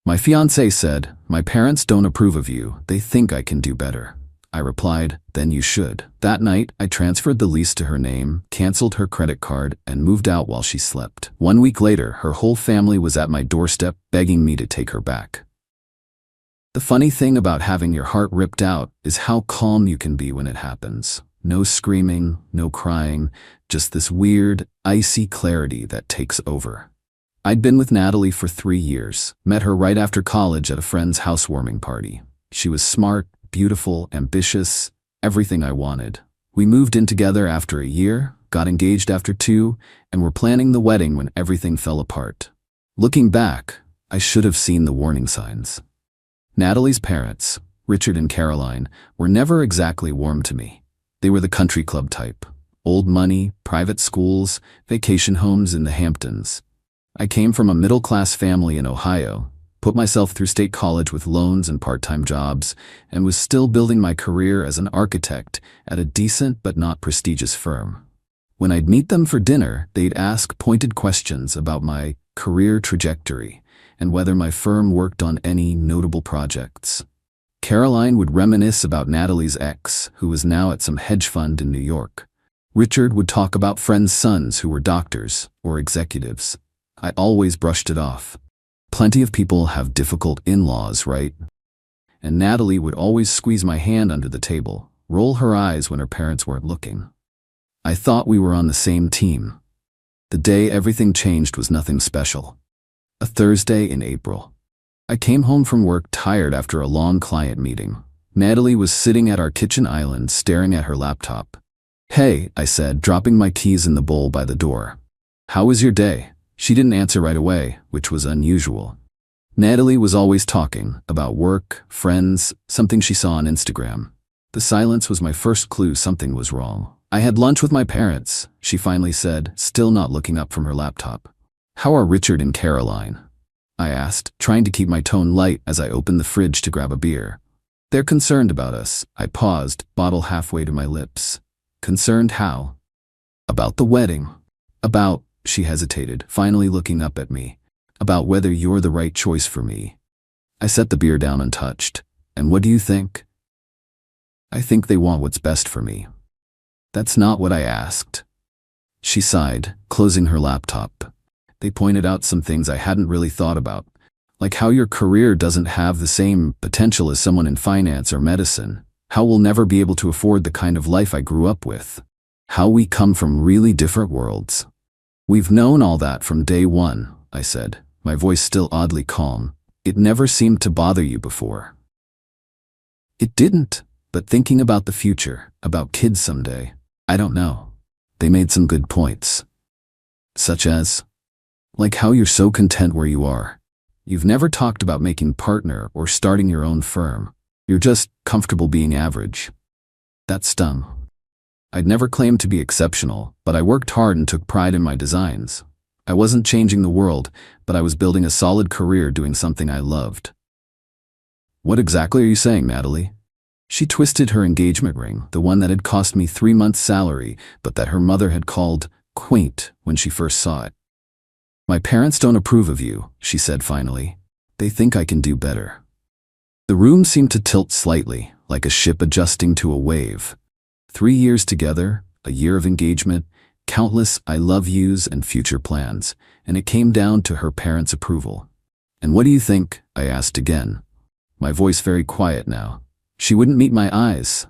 My fiancé said, "My parents don't approve of you. They think I can do better." I replied, "Then you should." That night, I transferred the lease to her name, canceled her credit card, and moved out while she slept. 1 week later, her whole family was at my doorstep begging me to take her back. The funny thing about having your heart ripped out is how calm you can be when it happens. No screaming, no crying, just this weird, icy clarity that takes over. I'd been with Natalie for 3 years, met her right after college at a friend's housewarming party. She was smart, beautiful, ambitious, everything I wanted. We moved in together after a year, got engaged after 2, and were planning the wedding when everything fell apart. Looking back, I should have seen the warning signs. Natalie's parents, Richard and Caroline, were never exactly warm to me. They were the country club type. Old money, private schools, vacation homes in the Hamptons. I came from a middle-class family in Ohio, put myself through state college with loans and part-time jobs, and was still building my career as an architect at a decent but not prestigious firm. When I'd meet them for dinner, they'd ask pointed questions about my career trajectory and whether my firm worked on any notable projects. Caroline would reminisce about Natalie's ex, who was now at some hedge fund in New York. Richard would talk about friends' sons who were doctors or executives. I always brushed it off. Plenty of people have difficult in-laws, right? And Natalie would always squeeze my hand under the table, roll her eyes when her parents weren't looking. I thought we were on the same team. The day everything changed was nothing special. A Thursday in April. I came home from work tired after a long client meeting. Natalie was sitting at our kitchen island staring at her laptop. "Hey," I said, dropping my keys in the bowl by the door. "How was your day?" She didn't answer right away, which was unusual. Natalie was always talking about work, friends, something she saw on Instagram. The silence was my first clue something was wrong. "I had lunch with my parents," she finally said, still not looking up from her laptop. "How are Richard and Caroline?" I asked, trying to keep my tone light as I opened the fridge to grab a beer. "They're concerned about us." I paused, bottle halfway to my lips. "Concerned how?" "About the wedding." "About," she hesitated, finally looking up at me. "About whether you're the right choice for me." I set the beer down untouched. "And what do you think?" "I think they want what's best for me." "That's not what I asked." She sighed, closing her laptop. "They pointed out some things I hadn't really thought about, like how your career doesn't have the same potential as someone in finance or medicine, how we'll never be able to afford the kind of life I grew up with, how we come from really different worlds." "We've known all that from day one," I said, my voice still oddly calm. "It never seemed to bother you before." It didn't, but thinking about the future, about kids someday, I don't know. They made some good points. Such as, like how you're so content where you are. You've never talked about making partner or starting your own firm. You're just comfortable being average. That stung. I'd never claimed to be exceptional, but I worked hard and took pride in my designs. I wasn't changing the world, but I was building a solid career doing something I loved. "What exactly are you saying, Natalie?" She twisted her engagement ring, the one that had cost me 3 months' salary, but that her mother had called quaint when she first saw it. "My parents don't approve of you," she said finally. "They think I can do better." The room seemed to tilt slightly, like a ship adjusting to a wave. 3 years together, a year of engagement, countless I love yous and future plans, and it came down to her parents' approval. "And what do you think?" I asked again, my voice very quiet now. She wouldn't meet my eyes.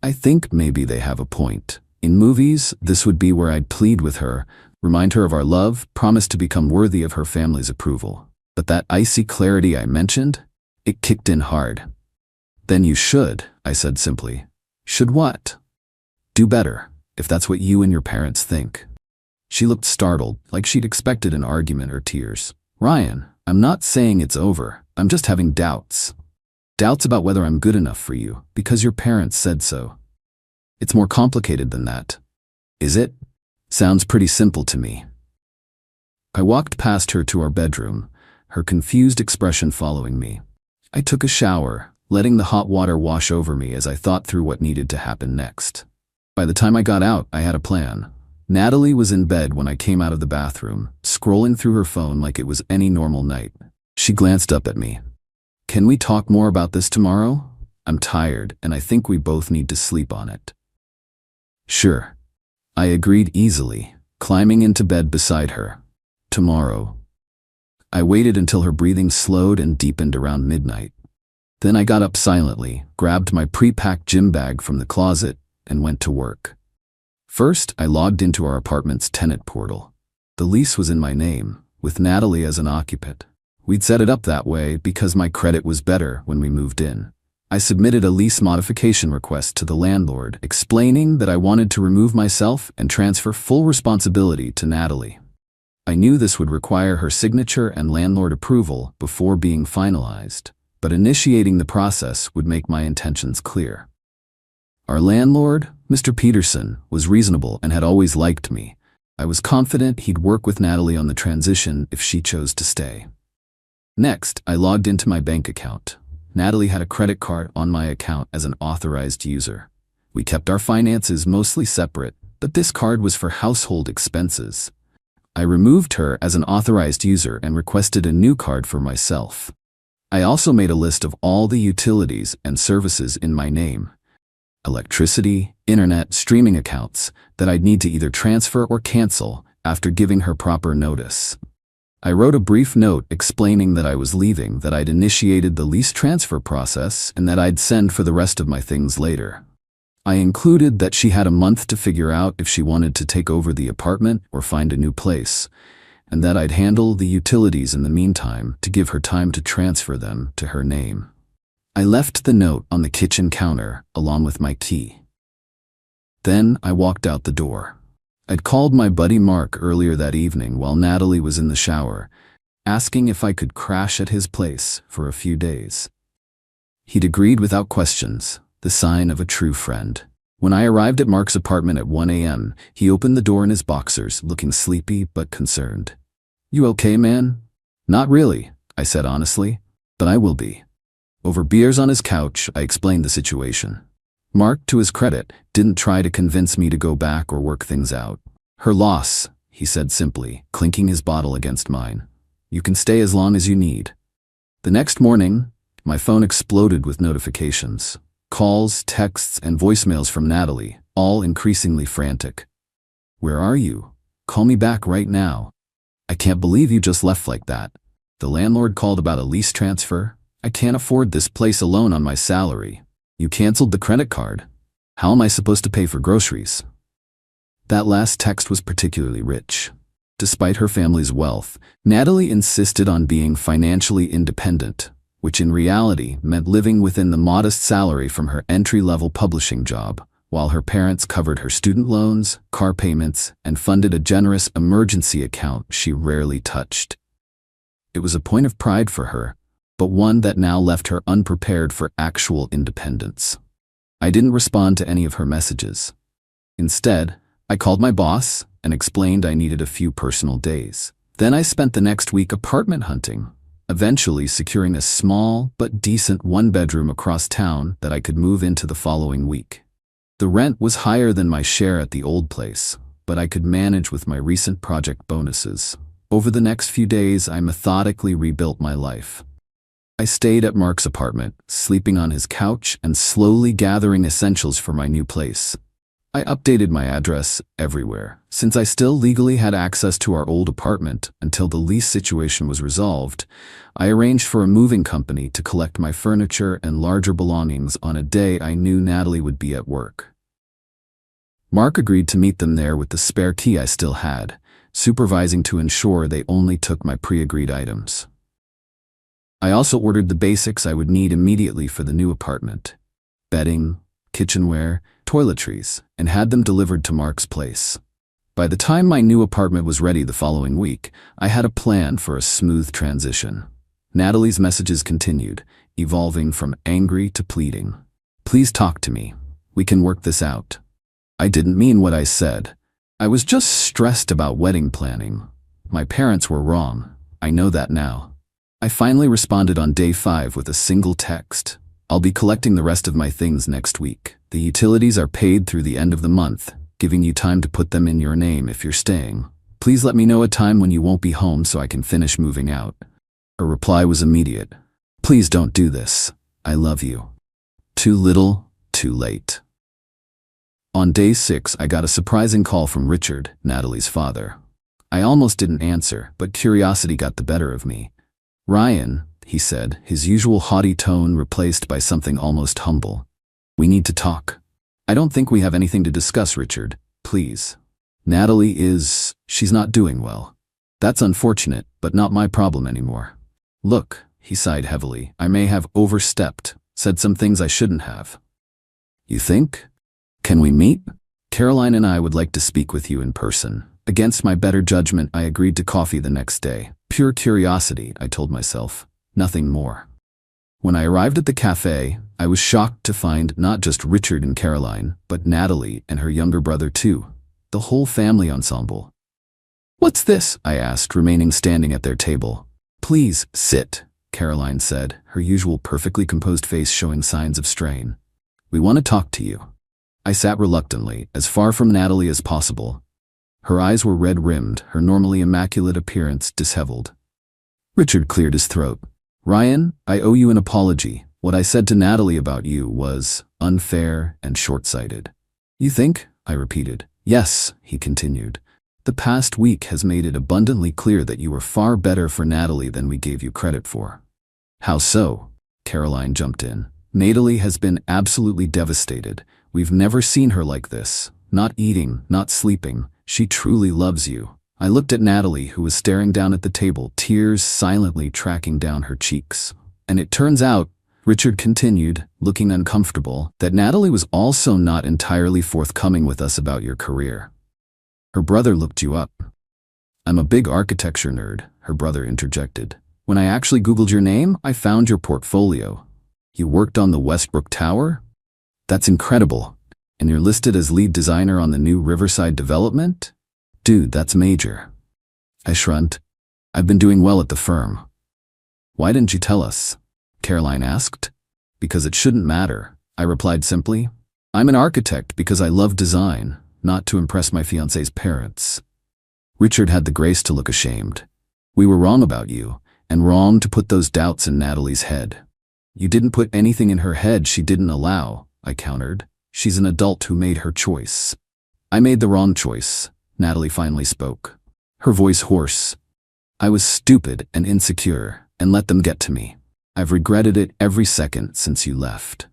"I think maybe they have a point. In movies, this would be where I'd plead with her, remind her of our love, promise to become worthy of her family's approval. But that icy clarity I mentioned, it kicked in hard." "Then you should," I said simply. "Should what?" "Do better, if that's what you and your parents think." She looked startled, like she'd expected an argument or tears. "Ryan, I'm not saying it's over. I'm just having doubts. Doubts about whether I'm good enough for you, because your parents said so." "It's more complicated than that." "Is it?" "Sounds pretty simple to me." I walked past her to our bedroom, her confused expression following me. I took a shower, letting the hot water wash over me as I thought through what needed to happen next. By the time I got out, I had a plan. Natalie was in bed when I came out of the bathroom, scrolling through her phone like it was any normal night. She glanced up at me. Can we talk more about this tomorrow? I'm tired, and I think we both need to sleep on it. Sure. I agreed easily, climbing into bed beside her. Tomorrow. I waited until her breathing slowed and deepened around midnight. Then I got up silently, grabbed my pre-packed gym bag from the closet, and went to work. First, I logged into our apartment's tenant portal. The lease was in my name, with Natalie as an occupant. We'd set it up that way because my credit was better when we moved in. I submitted a lease modification request to the landlord, explaining that I wanted to remove myself and transfer full responsibility to Natalie. I knew this would require her signature and landlord approval before being finalized, but initiating the process would make my intentions clear. Our landlord, Mr. Peterson, was reasonable and had always liked me. I was confident he'd work with Natalie on the transition if she chose to stay. Next, I logged into my bank account. Natalie had a credit card on my account as an authorized user. We kept our finances mostly separate, but this card was for household expenses. I removed her as an authorized user and requested a new card for myself. I also made a list of all the utilities and services in my name. Electricity, internet, streaming accounts that I'd need to either transfer or cancel after giving her proper notice. I wrote a brief note explaining that I was leaving, that I'd initiated the lease transfer process, and that I'd send for the rest of my things later. I included that she had a month to figure out if she wanted to take over the apartment or find a new place, and that I'd handle the utilities in the meantime to give her time to transfer them to her name. I left the note on the kitchen counter along with my key. Then I walked out the door. I'd called my buddy Mark earlier that evening while Natalie was in the shower, asking if I could crash at his place for a few days. He'd agreed without questions, the sign of a true friend. When I arrived at Mark's apartment at 1 a.m., he opened the door in his boxers, looking sleepy but concerned. "You okay, man?" "Not really," I said honestly, "but I will be." Over beers on his couch, I explained the situation. Mark, to his credit, didn't try to convince me to go back or work things out. "Her loss," he said simply, clinking his bottle against mine. "You can stay as long as you need." The next morning, my phone exploded with notifications. Calls, texts, and voicemails from Natalie, all increasingly frantic. "Where are you? Call me back right now. I can't believe you just left like that. The landlord called about a lease transfer. I can't afford this place alone on my salary. You canceled the credit card. How am I supposed to pay for groceries?" That last text was particularly rich. Despite her family's wealth, Natalie insisted on being financially independent, which in reality meant living within the modest salary from her entry-level publishing job, while her parents covered her student loans, car payments, and funded a generous emergency account she rarely touched. It was a point of pride for her, but one that now left her unprepared for actual independence. I didn't respond to any of her messages. Instead, I called my boss and explained I needed a few personal days. Then I spent the next week apartment hunting, eventually securing a small but decent one-bedroom across town that I could move into the following week. The rent was higher than my share at the old place, but I could manage with my recent project bonuses. Over the next few days, I methodically rebuilt my life. I stayed at Mark's apartment, sleeping on his couch and slowly gathering essentials for my new place. I updated my address everywhere, since I still legally had access to our old apartment until the lease situation was resolved. I arranged for a moving company to collect my furniture and larger belongings on a day I knew Natalie would be at work. Mark agreed to meet them there with the spare key I still had, supervising to ensure they only took my pre-agreed items. I also ordered the basics I would need immediately for the new apartment: bedding, kitchenware, toiletries, and had them delivered to Mark's place. By the time my new apartment was ready the following week, I had a plan for a smooth transition. Natalie's messages continued, evolving from angry to pleading. "Please talk to me. We can work this out." I didn't mean what I said. I was just stressed about wedding planning. My parents were wrong. I know that now. I finally responded on day 5 with a single text. "I'll be collecting the rest of my things next week. The utilities are paid through the end of the month, giving you time to put them in your name if you're staying. Please let me know a time when you won't be home so I can finish moving out." Her reply was immediate. Please don't do this. I love you. Too little, too late. On day 6, I got a surprising call from Richard, Natalie's father. I almost didn't answer, but curiosity got the better of me. Ryan, he said, his usual haughty tone replaced by something almost humble. We need to talk. I don't think we have anything to discuss, Richard. Please. Natalie she's not doing well. That's unfortunate, but not my problem anymore. Look, he sighed heavily, I may have overstepped, said some things I shouldn't have. You think? Can we meet? Caroline and I would like to speak with you in person. Against my better judgment, I agreed to coffee the next day. Pure curiosity, I told myself. Nothing more. When I arrived at the cafe, I was shocked to find not just Richard and Caroline, but Natalie and her younger brother too. The whole family ensemble. What's this? I asked, remaining standing at their table. Please, sit, Caroline said, her usual perfectly composed face showing signs of strain. We want to talk to you. I sat reluctantly, as far from Natalie as possible. Her eyes were red-rimmed, her normally immaculate appearance disheveled. Richard cleared his throat. Ryan, I owe you an apology. What I said to Natalie about you was unfair and short-sighted. You think? I repeated. Yes, he continued. The past week has made it abundantly clear that you were far better for Natalie than we gave you credit for. How so? Caroline jumped in. Natalie has been absolutely devastated. We've never seen her like this. Not eating, not sleeping. She truly loves you. I looked at Natalie, who was staring down at the table, tears silently tracking down her cheeks. And it turns out, Richard continued, looking uncomfortable, that Natalie was also not entirely forthcoming with us about your career. Her brother looked you up. I'm a big architecture nerd, her brother interjected. When I actually Googled your name, I found your portfolio. You worked on the Westbrook Tower? That's incredible. And you're listed as lead designer on the new Riverside development? Dude, that's major. I shrugged. I've been doing well at the firm. Why didn't you tell us? Caroline asked. Because it shouldn't matter, I replied simply. I'm an architect because I love design, not to impress my fiancée's parents. Richard had the grace to look ashamed. We were wrong about you, and wrong to put those doubts in Natalie's head. You didn't put anything in her head she didn't allow, I countered. She's an adult who made her choice. I made the wrong choice, Natalie finally spoke, her voice hoarse. I was stupid and insecure and let them get to me. I've regretted it every second since you left.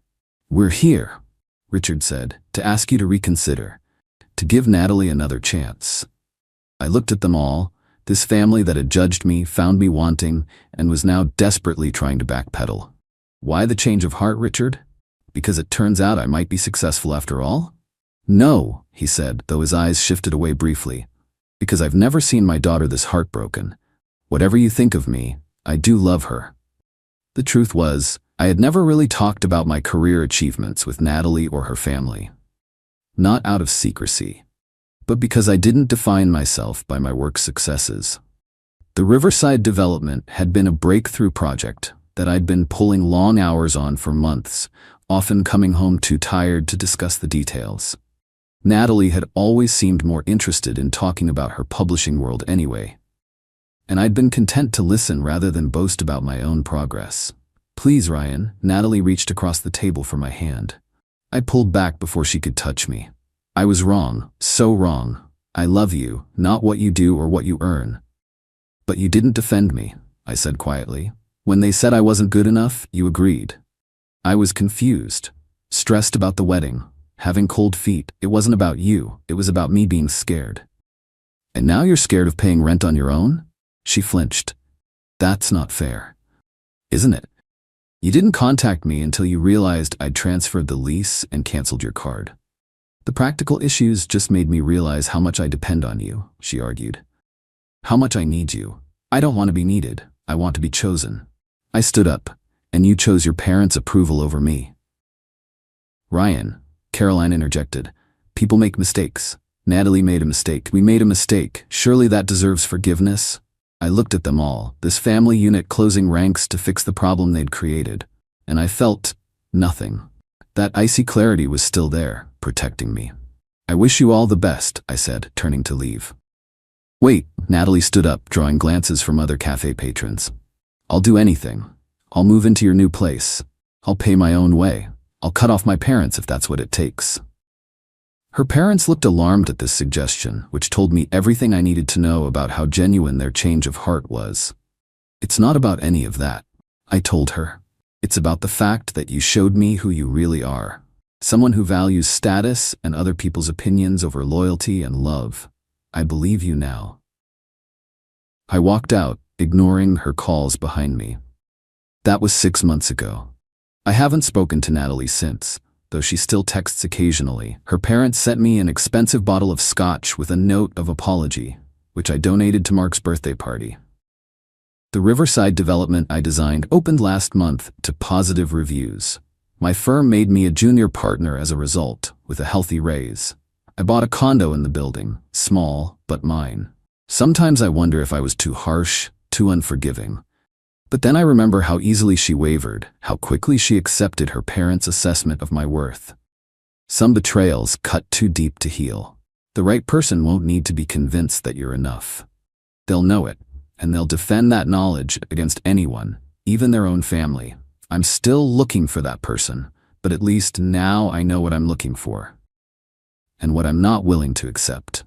We're here, Richard said, to ask you to reconsider, to give Natalie another chance. I looked at them all, this family that had judged me, found me wanting, and was now desperately trying to backpedal. Why the change of heart, Richard? Because it turns out I might be successful after all? No, he said, though his eyes shifted away briefly. Because I've never seen my daughter this heartbroken. Whatever you think of me, I do love her. The truth was, I had never really talked about my career achievements with Natalie or her family. Not out of secrecy, but because I didn't define myself by my work successes. The Riverside development had been a breakthrough project that I'd been pulling long hours on for months, often coming home too tired to discuss the details. Natalie had always seemed more interested in talking about her publishing world anyway, and I'd been content to listen rather than boast about my own progress. Please, Ryan, Natalie reached across the table for my hand. I pulled back before she could touch me. I was wrong, so wrong. I love you, not what you do or what you earn. But you didn't defend me, I said quietly. When they said I wasn't good enough, you agreed. I was confused, stressed about the wedding, having cold feet. It wasn't about you, it was about me being scared. And now you're scared of paying rent on your own? She flinched. That's not fair. Isn't it? You didn't contact me until you realized I'd transferred the lease and canceled your card. The practical issues just made me realize how much I depend on you, she argued. How much I need you. I don't want to be needed, I want to be chosen. I stood up, and you chose your parents' approval over me. Ryan, Caroline interjected. People make mistakes. Natalie made a mistake. We made a mistake. Surely that deserves forgiveness? I looked at them all, this family unit closing ranks to fix the problem they'd created, and I felt nothing. That icy clarity was still there, protecting me. I wish you all the best, I said, turning to leave. Wait, Natalie stood up, drawing glances from other cafe patrons. I'll do anything. I'll move into your new place. I'll pay my own way. I'll cut off my parents if that's what it takes. Her parents looked alarmed at this suggestion, which told me everything I needed to know about how genuine their change of heart was. It's not about any of that, I told her. It's about the fact that you showed me who you really are. Someone who values status and other people's opinions over loyalty and love. I believe you now. I walked out, ignoring her calls behind me. That was 6 months ago. I haven't spoken to Natalie since, though she still texts occasionally. Her parents sent me an expensive bottle of scotch with a note of apology, which I donated to Mark's birthday party. The Riverside development I designed opened last month to positive reviews. My firm made me a junior partner as a result, with a healthy raise. I bought a condo in the building, small, but mine. Sometimes I wonder if I was too harsh, too unforgiving. But then I remember how easily she wavered, how quickly she accepted her parents' assessment of my worth. Some betrayals cut too deep to heal. The right person won't need to be convinced that you're enough. They'll know it, and they'll defend that knowledge against anyone, even their own family. I'm still looking for that person, but at least now I know what I'm looking for. And what I'm not willing to accept.